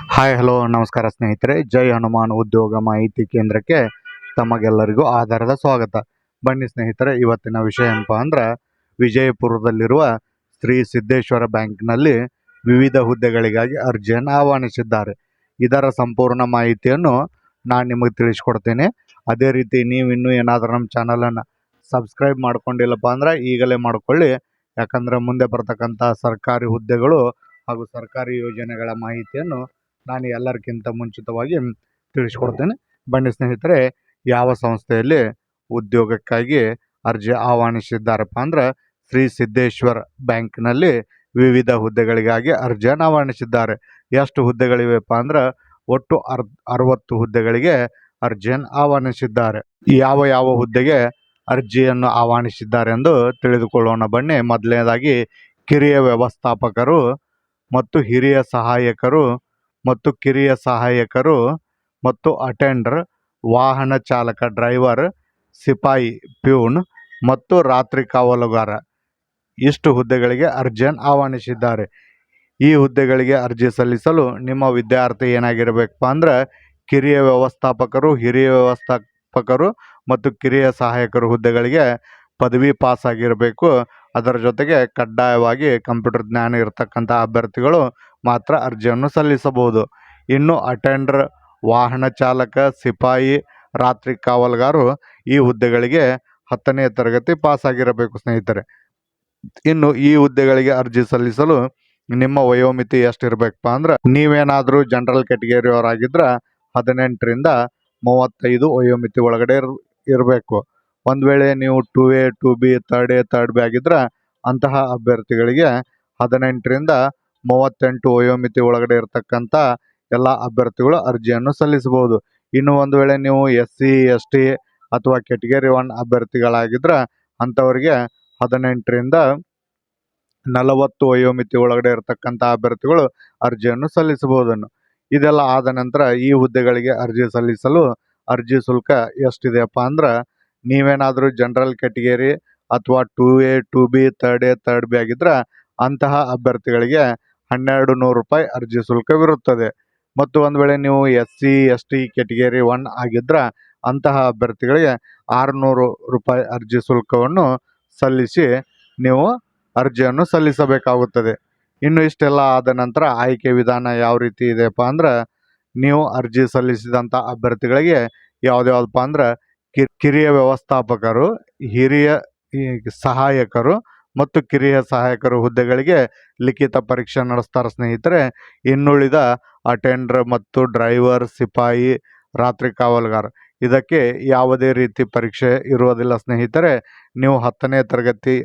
Hi hello ನಮಸ್ಕಾರ ಸ್ನೇಹಿತರೆ. ಜೈ ಹನುಮಾನ್ ಉದ್ಯೋಗ ಮಾಹಿತಿ ಕೇಂದ್ರಕ್ಕೆ ತಮಗೆಲ್ಲರಿಗೂ ಆಧಾರದ ಸ್ವಾಗತ. ಬನ್ನಿ ಸ್ನೇಹಿತರೆ, ಇವತ್ತಿನ ವಿಷಯ ಏನಪ್ಪ ಅಂದ್ರೆ ವಿಜಯಪುರದಲ್ಲಿರುವ ಶ್ರೀ ಸಿದ್ದೇಶ್ವರ ಬ್ಯಾಂಕ್ನಲ್ಲಿ ವಿವಿಧ ಹುದ್ದೆಗಳಿಗಾಗಿ ಅರ್ಜಿಯನ್ನು ಆಹ್ವಾನಿಸಿದ್ದಾರೆ. ಇದರ ಸಂಪೂರ್ಣ ಮಾಹಿತಿಯನ್ನು ನಾನು ನಿಮಗೆ ತಿಳಿಸ್ಕೊಡ್ತೇನೆ. ಅದೇ ರೀತಿ ನೀವು ಇನ್ನೂ ಏನಾದರೂ ನಮ್ಮ ಚಾನಲನ್ನು ಸಬ್ಸ್ಕ್ರೈಬ್ ಮಾಡ್ಕೊಂಡಿಲ್ಲಪ್ಪ ಅಂದ್ರೆ ಈಗಲೇ ಮಾಡ್ಕೊಳ್ಳಿ. ಯಾಕಂದರೆ ಮುಂದೆ ಬರ್ತಕ್ಕಂಥ ಸರ್ಕಾರಿ ಹುದ್ದೆಗಳು ಹಾಗೂ ಸರ್ಕಾರಿ ಯೋಜನೆಗಳ ಮಾಹಿತಿಯನ್ನು ನಾನು ಎಲ್ಲರಿಗಿಂತ ಮುಂಚಿತವಾಗಿ ತಿಳಿಸ್ಕೊಡ್ತೇನೆ. ಬನ್ನಿ ಸ್ನೇಹಿತರೆ, ಯಾವ ಸಂಸ್ಥೆಯಲ್ಲಿ ಉದ್ಯೋಗಕ್ಕಾಗಿ ಅರ್ಜಿ ಆಹ್ವಾನಿಸಿದ್ದಾರಪ್ಪ ಅಂದ್ರೆ ಶ್ರೀ ಸಿದ್ದೇಶ್ವರ ಬ್ಯಾಂಕ್ನಲ್ಲಿ ವಿವಿಧ ಹುದ್ದೆಗಳಿಗಾಗಿ ಅರ್ಜಿಯನ್ನು ಆಹ್ವಾನಿಸಿದ್ದಾರೆ. ಎಷ್ಟು ಹುದ್ದೆಗಳಿವೆಪ್ಪ ಅಂದ್ರೆ ಒಟ್ಟು 60 ಹುದ್ದೆಗಳಿಗೆ ಅರ್ಜಿಯನ್ನು ಆಹ್ವಾನಿಸಿದ್ದಾರೆ. ಯಾವ ಯಾವ ಹುದ್ದೆಗೆ ಅರ್ಜಿಯನ್ನು ಆಹ್ವಾನಿಸಿದ್ದಾರೆ ಎಂದು ತಿಳಿದುಕೊಳ್ಳೋಣ ಬನ್ನಿ. ಮೊದಲನೇದಾಗಿ ಕಿರಿಯ ವ್ಯವಸ್ಥಾಪಕರು ಮತ್ತು ಹಿರಿಯ ಸಹಾಯಕರು ಮತ್ತು ಕಿರಿಯ ಸಹಾಯಕರು ಮತ್ತು ಅಟೆಂಡರ್, ವಾಹನ ಚಾಲಕ ಡ್ರೈವರ್, ಸಿಪಾಯಿ ಪ್ಯೂನ್ ಮತ್ತು ರಾತ್ರಿ ಕಾವಲುಗಾರ ಇಷ್ಟು ಹುದ್ದೆಗಳಿಗೆ ಅರ್ಜಿಯನ್ನು ಆಹ್ವಾನಿಸಿದ್ದಾರೆ. ಈ ಹುದ್ದೆಗಳಿಗೆ ಅರ್ಜಿ ಸಲ್ಲಿಸಲು ನಿಮ್ಮ ವಿದ್ಯಾರ್ಥಿ ಏನಾಗಿರಬೇಕಪ್ಪ ಅಂದ್ರೆ ಕಿರಿಯ ವ್ಯವಸ್ಥಾಪಕರು, ಹಿರಿಯ ವ್ಯವಸ್ಥಾಪಕರು ಮತ್ತು ಕಿರಿಯ ಸಹಾಯಕರು ಹುದ್ದೆಗಳಿಗೆ ಪದವಿ ಪಾಸ್ ಆಗಿರಬೇಕು. ಅದರ ಜೊತೆಗೆ ಕಡ್ಡಾಯವಾಗಿ ಕಂಪ್ಯೂಟರ್ ಜ್ಞಾನ ಇರತಕ್ಕಂಥ ಅಭ್ಯರ್ಥಿಗಳು ಮಾತ್ರ ಅರ್ಜಿಯನ್ನು ಸಲ್ಲಿಸಬಹುದು. ಇನ್ನು ಅಟೆಂಡರ್, ವಾಹನ ಚಾಲಕ, ಸಿಪಾಯಿ, ರಾತ್ರಿ ಕಾವಲುಗಾರರು ಈ ಹುದ್ದೆಗಳಿಗೆ 10ನೇ ತರಗತಿ ಪಾಸ್ ಆಗಿರಬೇಕು ಸ್ನೇಹಿತರೆ. ಇನ್ನು ಈ ಹುದ್ದೆಗಳಿಗೆ ಅರ್ಜಿ ಸಲ್ಲಿಸಲು ನಿಮ್ಮ ವಯೋಮಿತಿ ಎಷ್ಟಿರಬೇಕಪ್ಪ ಅಂದ್ರೆ ನೀವೇನಾದರೂ ಜನರಲ್ ಕ್ಯಾಟಗರಿಯವರಾಗಿದ್ರೆ 18ರಿಂದ 35 ವಯೋಮಿತಿ ಒಳಗಡೆ ಇರಬೇಕು. ಒಂದು ವೇಳೆ ನೀವು 2A 2B ಥರ್ಡ್ ಬಿ ಆಗಿದ್ರೆ ಅಂತಹ ಅಭ್ಯರ್ಥಿಗಳಿಗೆ 18ರಿಂದ 38 ವಯೋಮಿತಿ ಒಳಗಡೆ ಇರತಕ್ಕಂಥ ಎಲ್ಲ ಅಭ್ಯರ್ಥಿಗಳು ಅರ್ಜಿಯನ್ನು ಸಲ್ಲಿಸಬಹುದು. ಇನ್ನು ಒಂದು ವೇಳೆ ನೀವು SC ST ಅಥವಾ ಕ್ಯಾಟಗರಿ 1 ಅಭ್ಯರ್ಥಿಗಳಾಗಿದ್ರೆ ಅಂಥವರಿಗೆ 18ರಿಂದ 40 ವಯೋಮಿತಿ ಒಳಗಡೆ ಇರತಕ್ಕಂಥ ಅಭ್ಯರ್ಥಿಗಳು ಅರ್ಜಿಯನ್ನು ಸಲ್ಲಿಸಬಹುದನ್ನು. ಇದೆಲ್ಲ ಆದ ನಂತರ ಈ ಹುದ್ದೆಗಳಿಗೆ ಅರ್ಜಿ ಸಲ್ಲಿಸಲು ಅರ್ಜಿ ಶುಲ್ಕ ಎಷ್ಟಿದೆಯಪ್ಪ ಅಂದ್ರೆ ನೀವೇನಾದರೂ ಜನರಲ್ ಕ್ಯಾಟಗರಿ ಅಥವಾ 2A 2B ಥರ್ಡ್ ಬಿ ಆಗಿದ್ರೆ ಅಂತಹ ಅಭ್ಯರ್ಥಿಗಳಿಗೆ 1200 ರೂಪಾಯಿ ಅರ್ಜಿ ಶುಲ್ಕವಿರುತ್ತದೆ. ಮತ್ತು ಒಂದು ವೇಳೆ ನೀವು SC ST ಕ್ಯಾಟಗರಿ 1 ಆಗಿದ್ರೆ ಅಂತಹ ಅಭ್ಯರ್ಥಿಗಳಿಗೆ 600 ರೂಪಾಯಿ ಅರ್ಜಿ ಶುಲ್ಕವನ್ನು ಸಲ್ಲಿಸಿ ನೀವು ಅರ್ಜಿಯನ್ನು ಸಲ್ಲಿಸಬೇಕಾಗುತ್ತದೆ. ಇನ್ನು ಇಷ್ಟೆಲ್ಲ ಆದ ನಂತರ ಆಯ್ಕೆ ವಿಧಾನ ಯಾವ ರೀತಿ ಇದೆಯಪ್ಪ ಅಂದ್ರೆ ನೀವು ಅರ್ಜಿ ಸಲ್ಲಿಸಿದಂಥ ಅಭ್ಯರ್ಥಿಗಳಿಗೆ ಯಾವುದ್ಯಾವುದಪ್ಪ ಅಂದ್ರೆ ಕಿರಿಯ ವ್ಯವಸ್ಥಾಪಕರು, ಹಿರಿಯ ಸಹಾಯಕರು ಮತ್ತು ಕಿರಿಯ ಸಹಾಯಕರು ಹುದ್ದೆಗಳಿಗೆ ಲಿಖಿತ ಪರೀಕ್ಷೆ ನಡೆಸ್ತಾರೆ ಸ್ನೇಹಿತರೆ. ಇನ್ನುಳಿದ ಅಟೆಂಡರ್ ಮತ್ತು ಡ್ರೈವರ್, ಸಿಪಾಯಿ, ರಾತ್ರಿ ಕಾವಲುಗಾರ ಇದಕ್ಕೆ ಯಾವುದೇ ರೀತಿ ಪರೀಕ್ಷೆ ಇರುವುದಿಲ್ಲ ಸ್ನೇಹಿತರೆ. ನೀವು 10ನೇ ತರಗತಿ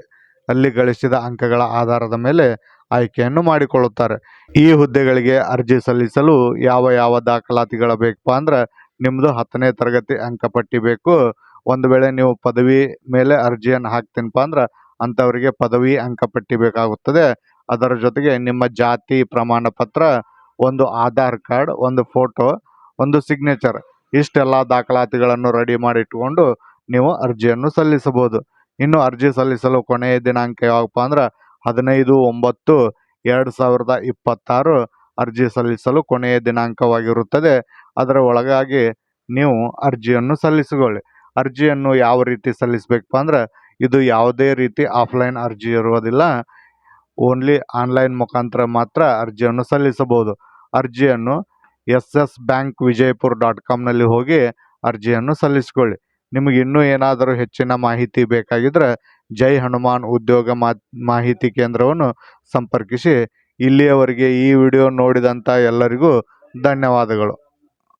ಅಲ್ಲಿ ಗಳಿಸಿದ ಅಂಕಗಳ ಆಧಾರದ ಮೇಲೆ ಆಯ್ಕೆಯನ್ನು ಮಾಡಿಕೊಳ್ಳುತ್ತಾರೆ. ಈ ಹುದ್ದೆಗಳಿಗೆ ಅರ್ಜಿ ಸಲ್ಲಿಸಲು ಯಾವ ಯಾವ ದಾಖಲಾತಿಗಳು ಬೇಕಪ್ಪ ಅಂದ್ರೆ ನಿಮ್ಮದು 10ನೇ ತರಗತಿ ಅಂಕಪಟ್ಟಿ ಬೇಕು. ಒಂದು ವೇಳೆ ನೀವು ಪದವಿ ಮೇಲೆ ಅರ್ಜಿಯನ್ನು ಹಾಕ್ತೀನಪ್ಪ ಅಂದ್ರೆ ಅಂಥವರಿಗೆ ಪದವಿ ಅಂಕಪಟ್ಟಿ ಬೇಕಾಗುತ್ತದೆ. ಅದರ ಜೊತೆಗೆ ನಿಮ್ಮ ಜಾತಿ ಪ್ರಮಾಣ ಪತ್ರ, ಒಂದು ಆಧಾರ್ ಕಾರ್ಡ್, ಒಂದು ಫೋಟೋ, ಒಂದು ಸಿಗ್ನೇಚರ್ ಇಷ್ಟೆಲ್ಲ ದಾಖಲಾತಿಗಳನ್ನು ರೆಡಿ ಮಾಡಿ ಇಟ್ಕೊಂಡು ನೀವು ಅರ್ಜಿಯನ್ನು ಸಲ್ಲಿಸಬಹುದು. ಇನ್ನು ಅರ್ಜಿ ಸಲ್ಲಿಸಲು ಕೊನೆಯ ದಿನಾಂಕ ಯಾವಪ್ಪ ಅಂದ್ರೆ 15/9/2026 ಅರ್ಜಿ ಸಲ್ಲಿಸಲು ಕೊನೆಯ ದಿನಾಂಕವಾಗಿರುತ್ತದೆ. ಅದರ ಒಳಗಾಗಿ ನೀವು ಅರ್ಜಿಯನ್ನು ಸಲ್ಲಿಸಿಕೊಳ್ಳಿ. ಅರ್ಜಿಯನ್ನು ಯಾವ ರೀತಿ ಸಲ್ಲಿಸಬೇಕಪ್ಪ ಅಂದ್ರೆ ಇದು ಯಾವುದೇ ರೀತಿ ಆಫ್ಲೈನ್ ಅರ್ಜಿ ಇರುವುದಿಲ್ಲ. ಓನ್ಲಿ ಆನ್ಲೈನ್ ಮುಖಾಂತರ ಮಾತ್ರ ಅರ್ಜಿಯನ್ನು ಸಲ್ಲಿಸಬಹುದು. ಅರ್ಜಿಯನ್ನು ssbankvijaypur.com ಹೋಗಿ ಅರ್ಜಿಯನ್ನು ಸಲ್ಲಿಸಿಕೊಳ್ಳಿ. ನಿಮಗೆ ಇನ್ನೂ ಏನಾದರೂ ಹೆಚ್ಚಿನ ಮಾಹಿತಿ ಬೇಕಾಗಿದ್ದರೆ ಜೈ ಹನುಮಾನ್ ಉದ್ಯೋಗ ಮಾಹಿತಿ ಕೇಂದ್ರವನ್ನು ಸಂಪರ್ಕಿಸಿ. ಇಲ್ಲಿಯವರೆಗೆ ಈ ವಿಡಿಯೋ ನೋಡಿದಂಥ ಎಲ್ಲರಿಗೂ ಧನ್ಯವಾದಗಳು.